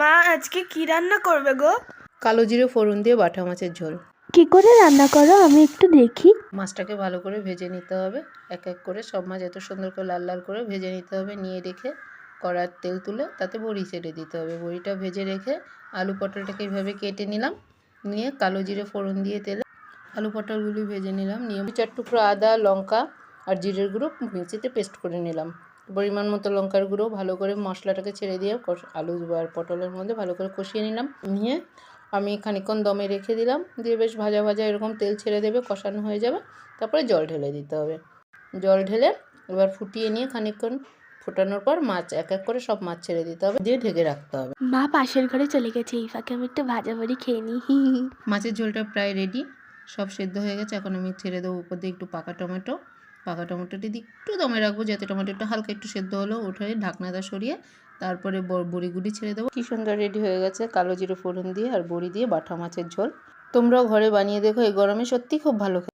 মা আজকে কি রান্না করবে গো? কালো জিরে ফোড়ন দিয়ে বাটা মাছের ঝোল। কি করে রান্না করো আমি একটু দেখি। মাছটাকে ভালো করে ভেজে নিতে হবে। এক এক করে সব মাছ এত সুন্দর করে লাল লাল করে ভেজে নিতে হবে। নিয়ে রেখে কড়ার তেল তুলে তাতে বড়ি ছেড়ে দিতে হবে। বড়িটা ভেজে রেখে আলু পটলটাকে এইভাবে কেটে নিলাম। নিয়ে কালো জিরে ফোড়ন দিয়ে তেলে আলু পটলগুলি ভেজে নিলাম। নিয়ে 4 টুকরো আদা, লঙ্কা আর জিরের গুঁড়ো মিক্সিতে পেস্ট করে নিলাম। পরিমাণ মতো লঙ্কার গুঁড়ো ভালো করে মশলাটাকে ছেড়ে দিয়ে আলু আর পটলের মধ্যে ভালো করে কষিয়ে নিলাম। নিয়ে আমি খানিকক্ষণ দমে রেখে দিলাম। দিয়ে বেশ ভাজা ভাজা এরকম তেল ছেড়ে দেবে, কষানো হয়ে যাবে। তারপরে জল ঢেলে দিতে হবে। জল ঢেলে এবার ফুটিয়ে নিয়ে খানিকক্ষণ ফোটানোর পর মাছ এক এক করে সব মাছ ছেড়ে দিতে হবে, দিয়ে ঢেকে রাখতে হবে। মা পাশের ঘরে চলে গেছে, এই ফাঁকে আমি একটু ভাজা বড়ি খেয়ে নিই। মাছের ঝোলটা প্রায় রেডি, সব সেদ্ধ হয়ে গেছে। এখন আমি ছেড়ে দেবো উপর দিয়ে একটু পাকা টমেটো। পাকা টমেটোটি দিয়ে একটু দমে রাখবো, যাতে টমেটোটা হালকা একটু সেদ্ধ হলো। উঠে ঢাকনাটা সরিয়ে তারপরে বড়িগুলি ছেড়ে দেবো। কী সুন্দর রেডি হয়ে গেছে কালো জিরে ফোড়ন দিয়ে আর বড়ি দিয়ে বাটা মাছের ঝোল। তোমরাও ঘরে বানিয়ে দেখো, এই গরমে সত্যি খুব ভালো।